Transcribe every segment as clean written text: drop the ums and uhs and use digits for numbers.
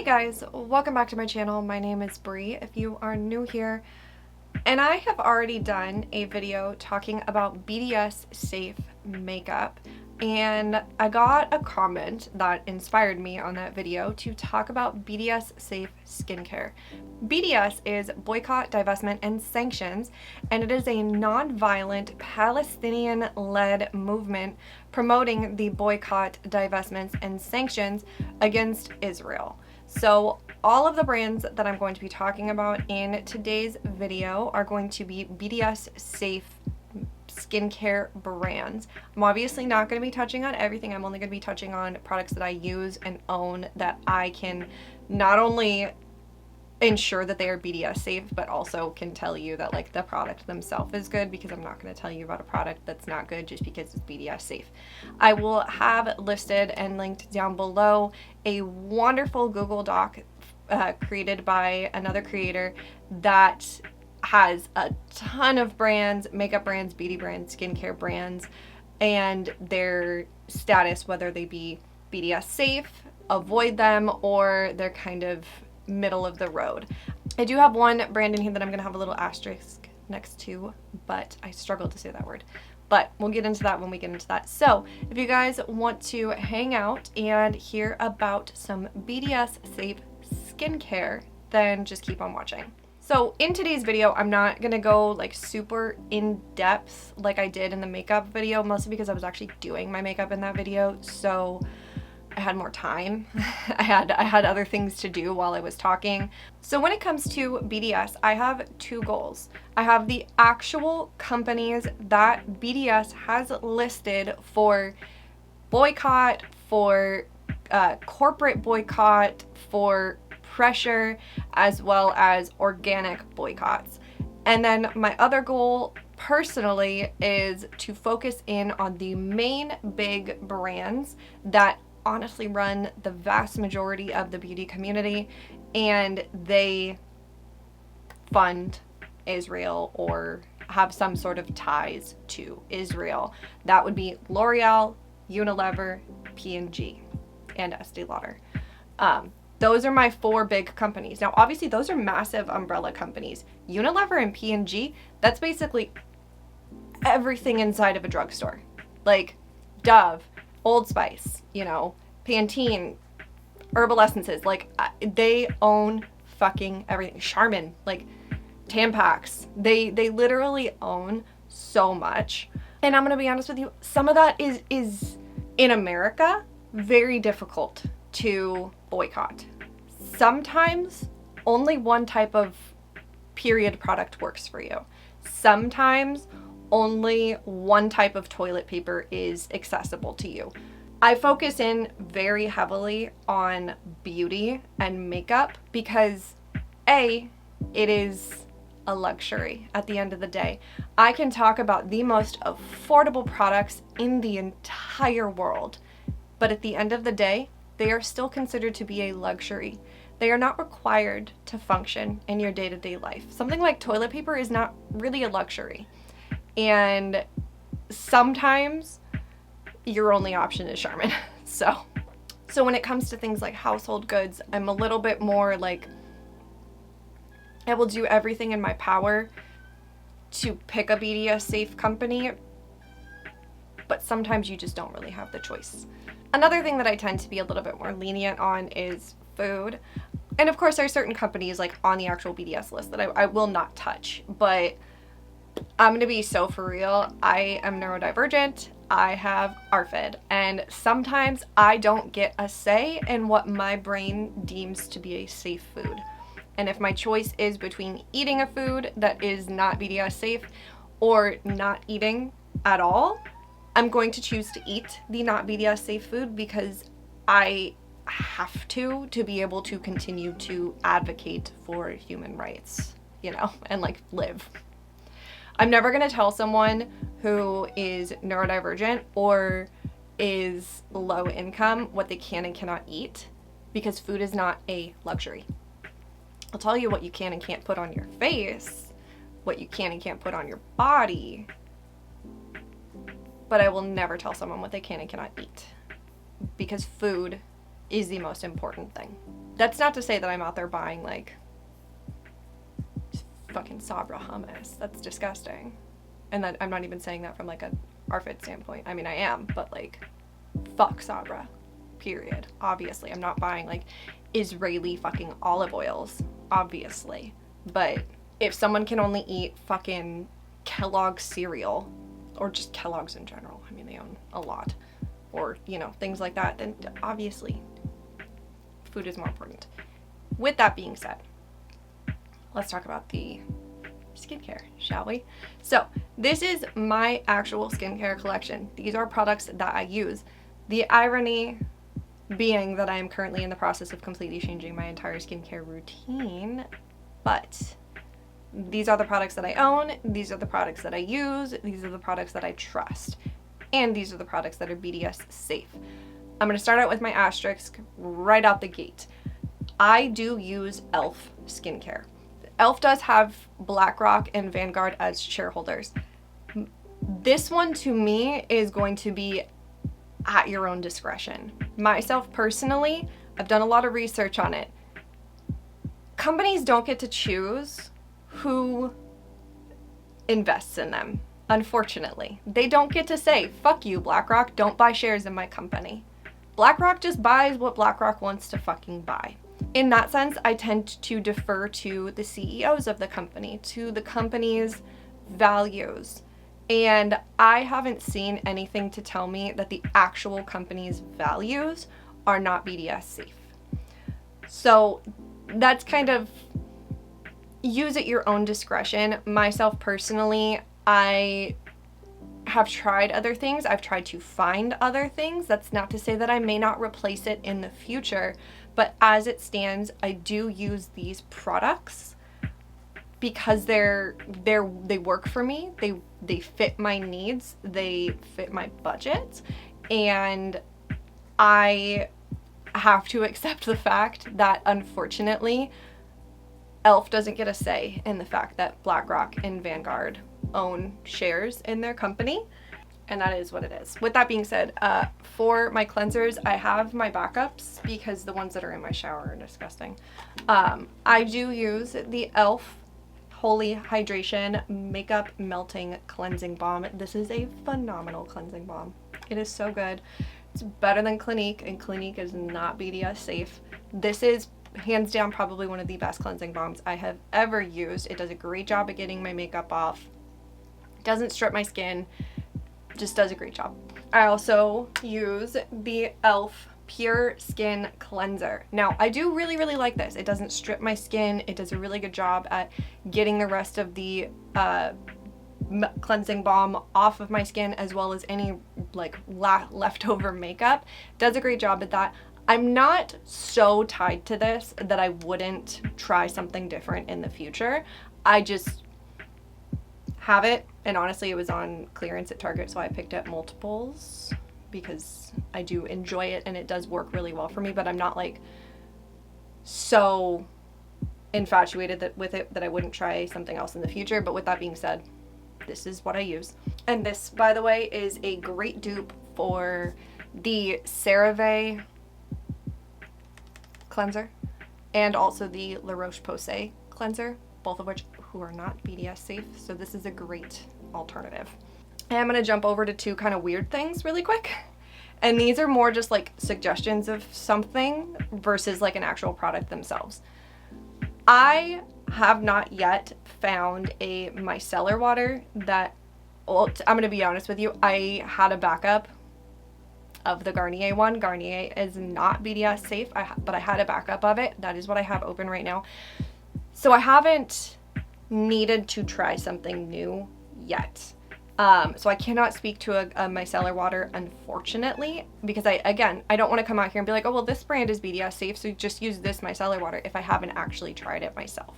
Hey guys, welcome back to my channel. My name is Bree if you are new here, and I have already done a video talking about BDS safe makeup, and I got a comment that inspired me on that video to talk about BDS safe skincare. BDS is Boycott, Divestment, and Sanctions, and it is a non-violent Palestinian-led movement promoting the boycott, divestments, and sanctions against Israel. So all of the brands that I'm going to be talking about in today's video are going to be BDS safe skincare brands. I'm obviously not going to be touching on everything. I'm only going to be touching on products that I use and own that I can not only ensure that they are BDS safe, but also can tell you that like the product themselves is good, because I'm not going to tell you about a product that's not good just because it's BDS safe. I will have listed and linked down below a wonderful Google Doc created by another creator that has a ton of brands, makeup brands, beauty brands, skincare brands, and their status, whether they be BDS safe, avoid them, or they're kind of middle of the road. I do have one brand in here that I'm going to have a little asterisk next to, but I struggle to say that word. But we'll get into that when we get into that. So if you guys want to hang out and hear about some BDS safe skincare, then just keep on watching. So in today's video, I'm not going to go like super in depth like I did in the makeup video, mostly because I was actually doing my makeup in that video. So I had more time. I had other things to do while I was talking. So when it comes to BDS, I have two goals. I have the actual companies that BDS has listed for boycott, for corporate boycott, for pressure, as well as organic boycotts. And then my other goal personally is to focus in on the main big brands that honestly run the vast majority of the beauty community, and they fund Israel or have some sort of ties to Israel. That would be L'Oreal, Unilever, P&G, and Estee Lauder. Those are my four big companies. Now, obviously, those are massive umbrella companies. Unilever and P&G, that's basically everything inside of a drugstore. Like Dove, Old Spice, you know, Pantene, herbal essences, like they own fucking everything. Charmin, like Tampax, they literally own so much. And I'm gonna be honest with you, some of that is in America very difficult to boycott. Sometimes only one type of period product works for you. Sometimes only one type of toilet paper is accessible to you. I focus in very heavily on beauty and makeup because A, it is a luxury at the end of the day. I can talk about the most affordable products in the entire world, but at the end of the day, they are still considered to be a luxury. They are not required to function in your day-to-day life. Something like toilet paper is not really a luxury. And sometimes your only option is Charmin. So when it comes to things like household goods, I'm a little bit more like, I will do everything in my power to pick a BDS safe company, but sometimes you just don't really have the choice. Another thing that I tend to be a little bit more lenient on is food. And of course, there are certain companies like on the actual BDS list that I will not touch, but I'm gonna be so for real. I am neurodivergent. I have ARFID, and sometimes I don't get a say in what my brain deems to be a safe food. And if my choice is between eating a food that is not BDS safe or not eating at all, I'm going to choose to eat the not BDS safe food because I have to be able to continue to advocate for human rights, you know, and like live. I'm never going to tell someone who is neurodivergent or is low income what they can and cannot eat, because food is not a luxury. I'll tell you what you can and can't put on your face, what you can and can't put on your body, but I will never tell someone what they can and cannot eat, because food is the most important thing. That's not to say that I'm out there buying like fucking Sabra hummus. That's disgusting. And that I'm not even saying that from like a ARFID standpoint. I mean, I am, but like, fuck Sabra, period. Obviously, I'm not buying like Israeli fucking olive oils, obviously. But if someone can only eat fucking Kellogg's cereal, or just Kellogg's in general, I mean, they own a lot, or, you know, things like that, then obviously food is more important. With that being said, let's talk about the skincare, shall we? So this is my actual skincare collection. These are products that I use. The irony being that I am currently in the process of completely changing my entire skincare routine, but these are the products that I own, these are the products that I use, these are the products that I trust, and these are the products that are BDS safe. I'm going to start out with my asterisk right out the gate. I do use e.l.f. skincare. e.l.f. does have BlackRock and Vanguard as shareholders. This one to me is going to be at your own discretion. Myself personally, I've done a lot of research on it. Companies don't get to choose who invests in them, unfortunately. They don't get to say, fuck you, BlackRock, don't buy shares in my company. BlackRock just buys what BlackRock wants to fucking buy. In that sense, I tend to defer to the CEOs of the company, to the company's values. And I haven't seen anything to tell me that the actual company's values are not BDS safe. So that's kind of use at your own discretion. Myself personally, I have tried other things. I've tried to find other things. That's not to say that I may not replace it in the future, but as it stands, I do use these products because they work for me. They fit my needs. They fit my budget, and I have to accept the fact that unfortunately e.l.f. doesn't get a say in the fact that BlackRock and Vanguard own shares in their company, and that is what it is. With that being said, for my cleansers, I have my backups because the ones that are in my shower are disgusting. I do use the e.l.f. Holy Hydration Makeup Melting Cleansing Balm. This is a phenomenal cleansing balm. It is so good. It's better than Clinique, and Clinique is not BDS safe. This is hands down probably one of the best cleansing balms I have ever used. It does a great job at getting my makeup off. Doesn't strip my skin. Just does a great job. I also use the e.l.f. Pure Skin Cleanser. Now, I do really, really like this. It doesn't strip my skin. It does a really good job at getting the rest of the cleansing balm off of my skin, as well as any like leftover makeup. Does a great job at that. I'm not so tied to this that I wouldn't try something different in the future. I just have it, and honestly it was on clearance at Target, so I picked up multiples because I do enjoy it and it does work really well for me, but I'm not like so infatuated with it that I wouldn't try something else in the future. But with that being said, this is what I use. And this, by the way, is a great dupe for the CeraVe cleanser and also the La Roche-Posay cleanser, both of which who are not BDS safe. So this is a great alternative. And I'm going to jump over to two kind of weird things really quick. And these are more just like suggestions of something versus like an actual product themselves. I have not yet found a micellar water that, well, I'm going to be honest with you, I had a backup of the Garnier one. Garnier is not BDS safe, but I had a backup of it. That is what I have open right now. So I haven't needed to try something new yet. So I cannot speak to a micellar water, unfortunately, because I don't want to come out here and be like, oh, well, this brand is BDS safe, so just use this micellar water if I haven't actually tried it myself.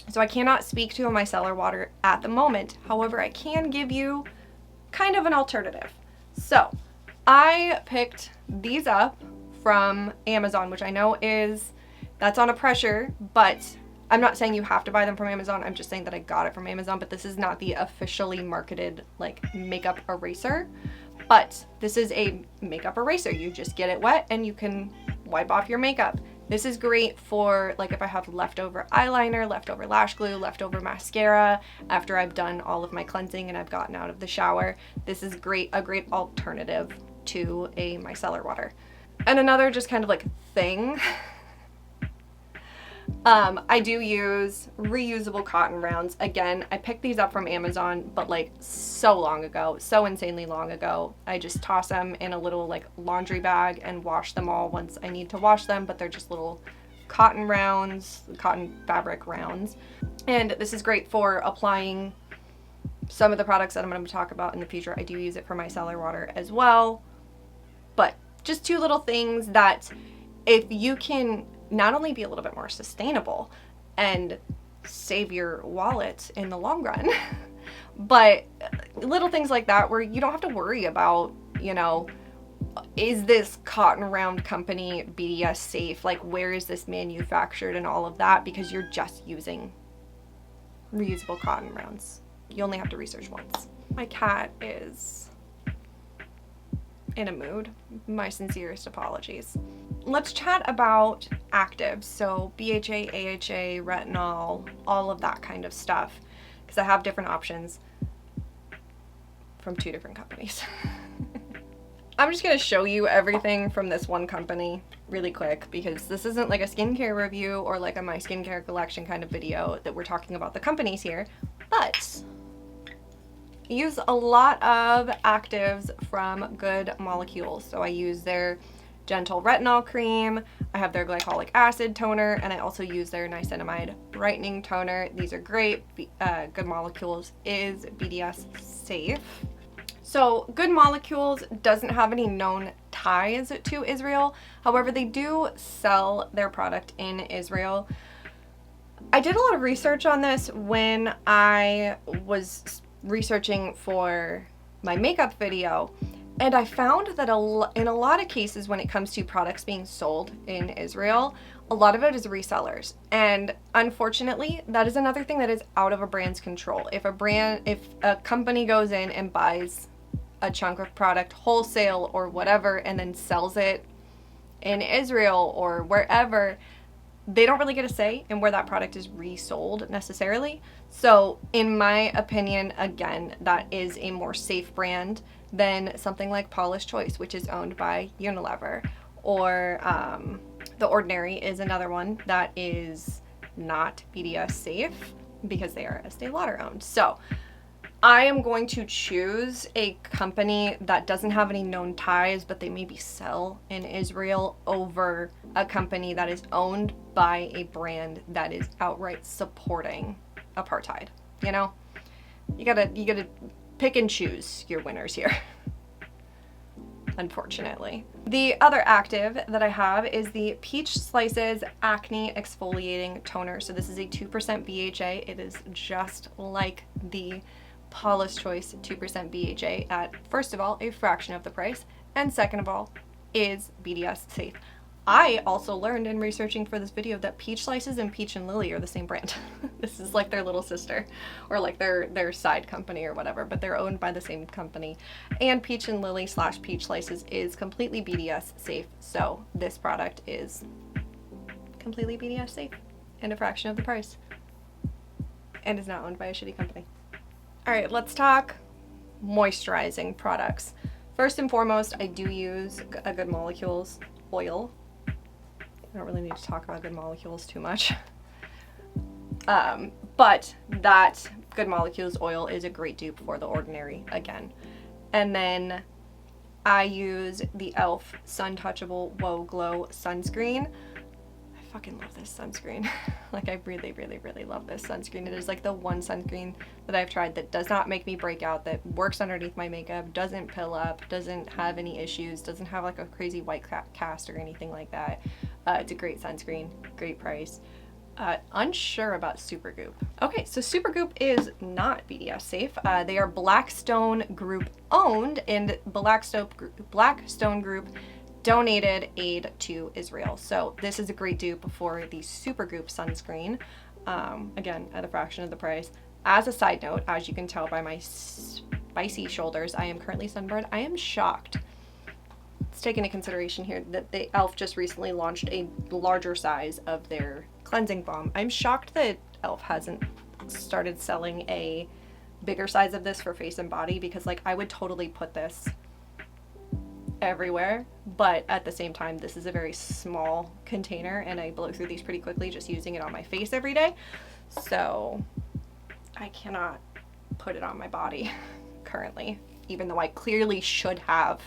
So I cannot speak to a micellar water at the moment. However, I can give you kind of an alternative. So I picked these up from Amazon, which I know that's on a pressure, but I'm not saying you have to buy them from Amazon. I'm just saying that I got it from Amazon, but this is not the officially marketed like makeup eraser, but this is a makeup eraser. You just get it wet and you can wipe off your makeup. This is great for like if I have leftover eyeliner, leftover lash glue, leftover mascara after I've done all of my cleansing and I've gotten out of the shower. This is a great alternative to a micellar water. And another just kind of like thing, I do use reusable cotton rounds. Again, I picked these up from Amazon, but like so long ago, so insanely long ago. I just toss them in a little like laundry bag and wash them all once I need to wash them, but they're just little cotton rounds, cotton fabric rounds. And this is great for applying some of the products that I'm going to talk about in the future. I do use it for micellar water as well. But just two little things that if you can not only be a little bit more sustainable and save your wallet in the long run, but little things like that where you don't have to worry about, you know, is this cotton round company BDS safe? Like, where is this manufactured and all of that? Because you're just using reusable cotton rounds. You only have to research once. My cat is in a mood. My sincerest apologies. Let's chat about actives. So BHA, AHA, retinol, all of that kind of stuff, because I have different options from 2 different companies. I'm just going to show you everything from this one company really quick, because this isn't like a skincare review or like a my skincare collection kind of video that we're talking about the companies here, but I use a lot of actives from Good Molecules. So I use their Gentle Retinol Cream, I have their Glycolic Acid Toner, and I also use their Niacinamide Brightening Toner. These are great. Good Molecules is BDS safe. So Good Molecules doesn't have any known ties to Israel. However, they do sell their product in Israel. I did a lot of research on this when I was researching for my makeup video, and I found that in a lot of cases when it comes to products being sold in Israel, a lot of it is resellers. And unfortunately, that is another thing that is out of a brand's control. If a company goes in and buys a chunk of product wholesale or whatever and then sells it in Israel or wherever, they don't really get a say in where that product is resold necessarily. So in my opinion, again, that is a more safe brand than something like Paula's Choice, which is owned by Unilever, or The Ordinary is another one that is not BDS safe because they are Estee Lauder owned. So I am going to choose a company that doesn't have any known ties, but they maybe sell in Israel, over a company that is owned by a brand that is outright supporting apartheid. You know, you gotta pick and choose your winners here. Unfortunately. The other active that I have is the Peach Slices Acne Exfoliating Toner. So this is a 2% BHA. It is just like the Paula's Choice 2% BHA at, first of all, a fraction of the price, and second of all, is BDS safe. I also learned in researching for this video that Peach Slices and Peach and Lily are the same brand. This is like their little sister, or like their side company or whatever, but they're owned by the same company. And Peach and Lily / Peach Slices is completely BDS safe, so this product is completely BDS safe and a fraction of the price, and is not owned by a shitty company. All right, let's talk moisturizing products. First and foremost, I do use a Good Molecules oil. I don't really need to talk about Good Molecules too much. But that Good Molecules oil is a great dupe for The Ordinary again. And then I use the e.l.f. Sun Touchable Whoa Glow sunscreen. I fucking love this sunscreen. Like, I really, really, really love this sunscreen. It is like the one sunscreen that I've tried that does not make me break out, that works underneath my makeup, doesn't pill up, doesn't have any issues, doesn't have like a crazy white cast or anything like that. It's a great sunscreen, great price. Unsure about Supergoop. Okay, so Supergoop is not BDS safe. They are Blackstone Group owned, and Blackstone Group donated aid to Israel. So this is a great dupe for the Supergoop sunscreen. Again, at a fraction of the price. As a side note, as you can tell by my spicy shoulders, I am currently sunburned. I am shocked let's take into consideration here that the e.l.f. just recently launched a larger size of their cleansing balm. I'm shocked that e.l.f. hasn't started selling a bigger size of this for face and body, because like I would totally put this everywhere, but at the same time this is a very small container and I blow through these pretty quickly just using it on my face every day, so I cannot put it on my body currently, even though I clearly should have.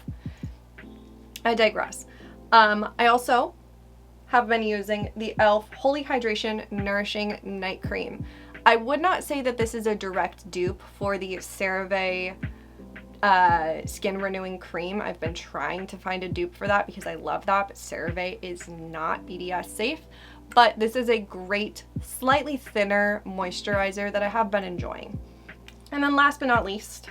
I digress. I also have been using the e.l.f. Holy Hydration Nourishing Night Cream. I would not say that this is a direct dupe for the CeraVe skin renewing cream. I've been trying to find a dupe for that because I love that, but CeraVe is not BDS safe. But this is a great, slightly thinner moisturizer that I have been enjoying. And then last but not least,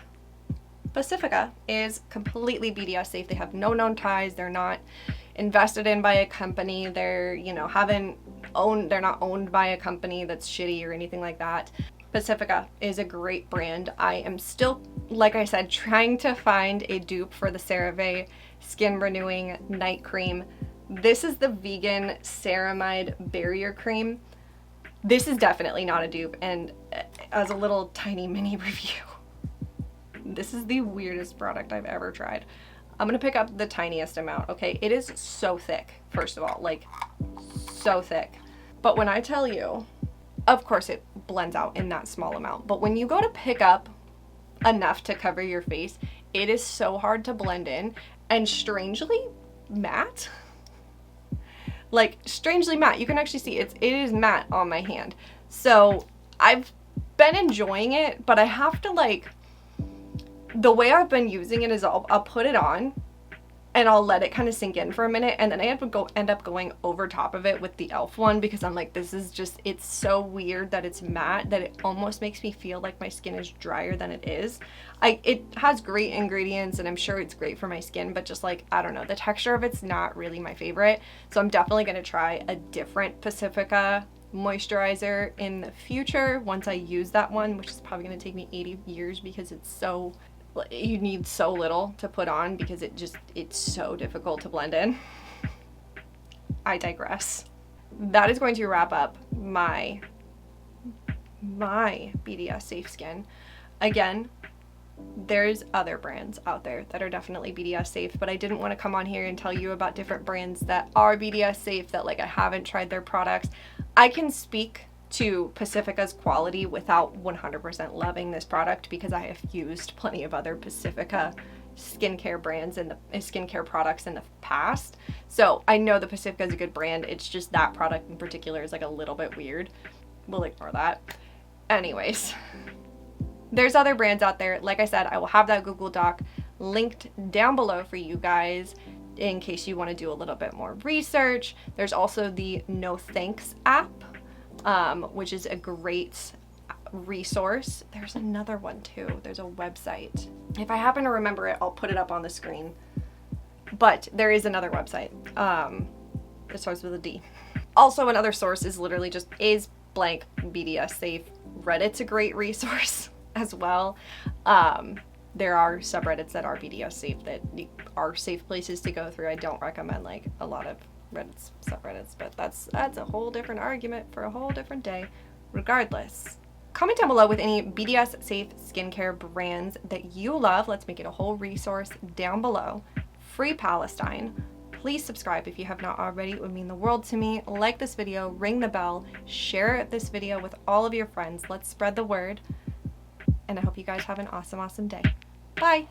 Pacifica is completely BDS safe. They have no known ties. They're not invested in by a company. They're, you know, they're not owned by a company that's shitty or anything like that. Pacifica is a great brand. I am still, like I said, trying to find a dupe for the CeraVe Skin Renewing Night Cream. This is the vegan ceramide barrier cream. This is definitely not a dupe, and as a little tiny mini review, this is the weirdest product I've ever tried. I'm gonna pick up the tiniest amount, okay? It is so thick, first of all, like so thick. But when I tell you, of course it blends out in that small amount, but when you go to pick up enough to cover your face, it is so hard to blend in and strangely matte. Like strangely matte. You can actually see it is matte on my hand. So I've been enjoying it, but I have to like, the way I've been using it is I'll put it on and I'll let it kind of sink in for a minute, and then I end up going over top of it with the e.l.f. one, because I'm like, this is just, it's so weird that it's matte that it almost makes me feel like my skin is drier than it is. It has great ingredients and I'm sure it's great for my skin, but just like, I don't know, the texture of it's not really my favorite. So I'm definitely going to try a different Pacifica moisturizer in the future once I use that one, which is probably going to take me 80 years because it's so, you need so little to put on because it's so difficult to blend in. I digress. That is going to wrap up my BDS safe skin. Again, there's other brands out there that are definitely BDS safe, but I didn't want to come on here and tell you about different brands that are BDS safe that like I haven't tried their products. I can speak to Pacifica's quality without 100% loving this product because I have used plenty of other Pacifica skincare brands and skincare products in the past. So I know the Pacifica is a good brand. It's just that product in particular is like a little bit weird. We'll ignore that. Anyways, there's other brands out there. Like I said, I will have that Google Doc linked down below for you guys in case you want to do a little bit more research. There's also the No Thanks app, which is a great resource. There's another one too. There's a website. If I happen to remember it, I'll put it up on the screen. But there is another website. It starts with a D. Also, another source is literally just is blank BDS safe. Reddit's a great resource as well. There are subreddits that are BDS safe that are safe places to go through. I don't recommend like a lot of Reddit's subreddits, but that's a whole different argument for a whole different day. Regardless, comment down below with any BDS safe skincare brands that you love. Let's make it a whole resource down below. Free Palestine. Please subscribe if you have not already. It would mean the world to me. Like this video, ring the bell, share this video with all of your friends. Let's spread the word. And I hope you guys have an awesome, awesome day. Bye.